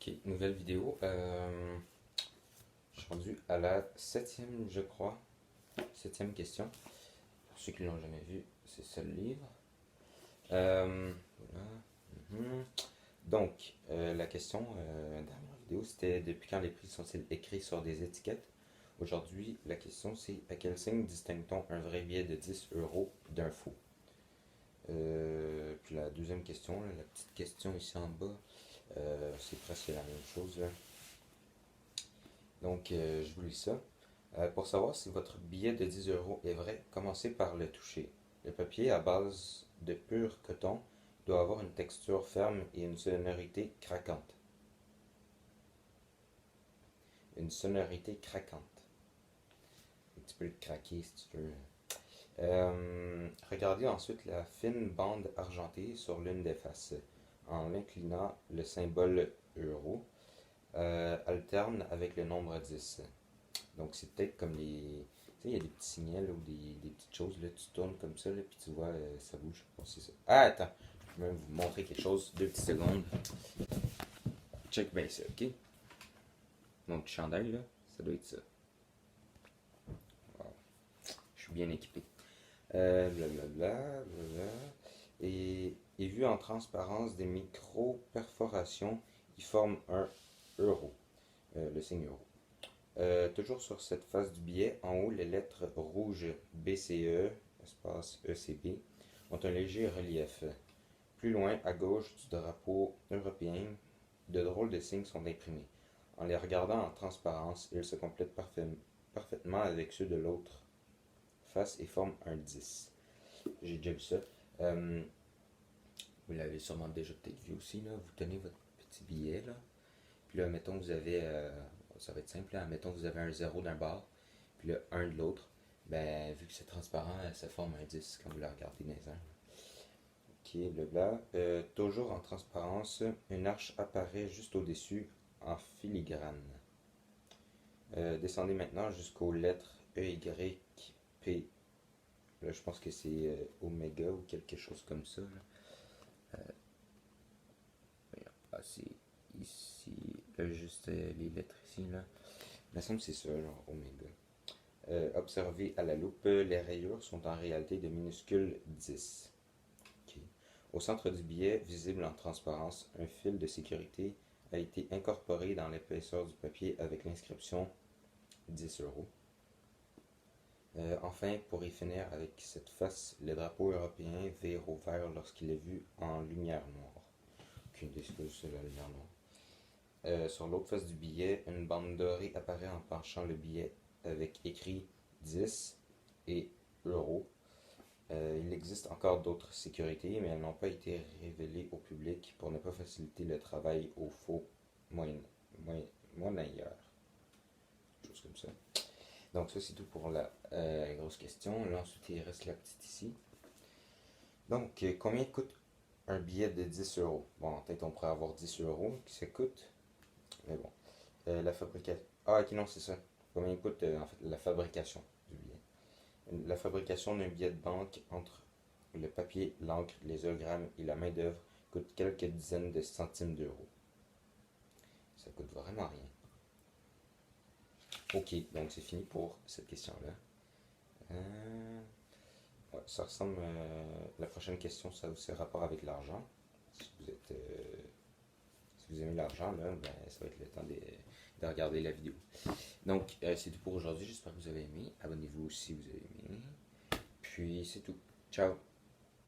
Ok, nouvelle vidéo. Je suis rendu à la septième, je crois. Septième question. Pour ceux qui ne l'ont jamais vu, c'est ça le livre. Voilà. Mhm. Donc, la question dernière vidéo, c'était depuis quand les prix sont-ils écrits sur des étiquettes? Aujourd'hui, la question c'est à quel signe distingue-t-on un vrai billet de 10 euros d'un faux? Puis la deuxième question, là, la petite question ici en bas, c'est presque la même chose, là. Donc, je vous lis ça. Pour savoir si votre billet de 10 euros est vrai, commencez par le toucher. Le papier à base de pur coton doit avoir une texture ferme et une sonorité craquante. Une sonorité craquante. Tu peux le craquer si tu veux. Regardez ensuite la fine bande argentée sur l'une des faces. En inclinant, le symbole euro alterne avec le nombre 10. Donc c'est peut-être comme les. Tu sais, il y a des petits signaux ou des petites choses, là, tu tournes comme ça, là, puis tu vois, ça bouge. Bon, c'est ça. Ah, attends, je vais même vous montrer quelque chose, 2 petites secondes. Check bien ça, ok? Donc, chandail, là, ça doit être ça. Wow. Je suis bien équipé. Blablabla, blablabla. Et vu en transparence des micro-perforations qui forment un euro, le signe euro. Toujours sur cette face du billet, en haut, les lettres rouges BCE, espace ECB, ont un léger relief. Plus loin, à gauche du drapeau européen, de drôles de signes sont imprimés. En les regardant en transparence, ils se complètent parfaitement avec ceux de l'autre face et forment un 10. J'ai déjà vu ça. Vous l'avez sûrement déjà peut-être vu aussi, là. Vous tenez votre petit billet, là. Puis là, mettons que vous avez, ça va être simple, là. Mettons que vous avez un 0 d'un bord, puis le 1 de l'autre. Ben, vu que c'est transparent, ça forme un 10 quand vous le regardez dans les airs. Ok, blabla. Toujours en transparence, une arche apparaît juste au-dessus en filigrane. Descendez maintenant jusqu'aux lettres E, Y, P. Là, je pense que c'est oméga ou quelque chose comme ça, là. Ah, c'est ici. Là, juste les lettres ici, là. Il me semble que c'est ça, genre oméga. Observez à la loupe, les rayures sont en réalité de minuscules 10. Ok. Au centre du billet, visible en transparence, un fil de sécurité a été incorporé dans l'épaisseur du papier avec l'inscription 10 euros. Enfin, pour y finir avec cette face, le drapeau européen vire au vert lorsqu'il est vu en lumière noire. Aucune idée ce que c'est la lumière noire. Sur l'autre face du billet, une bande dorée apparaît en penchant le billet avec écrit 10 et euros. Il existe encore d'autres sécurités, mais elles n'ont pas été révélées au public pour ne pas faciliter le travail aux faux monnayeurs. Chose comme ça. Donc ça c'est tout pour la grosse question. Là ensuite il reste la petite ici. Donc combien coûte un billet de 10 euros? Bon, peut-être on pourrait avoir 10 euros qui ça coûte. Mais bon. La fabrication. Ah, ok, non, c'est ça. Combien coûte en fait la fabrication du billet? La fabrication d'un billet de banque entre le papier, l'encre, les hologrammes et la main-d'œuvre coûte quelques dizaines de centimes d'euros. Ça coûte vraiment rien. Ok, donc c'est fini pour cette question-là. Ouais, ça ressemble. La prochaine question, ça a aussi rapport avec l'argent. Si vous êtes. Si vous aimez l'argent, là, ben, ça va être le temps de regarder la vidéo. Donc, c'est tout pour aujourd'hui. J'espère que vous avez aimé. Abonnez-vous si vous avez aimé. Puis, c'est tout. Ciao!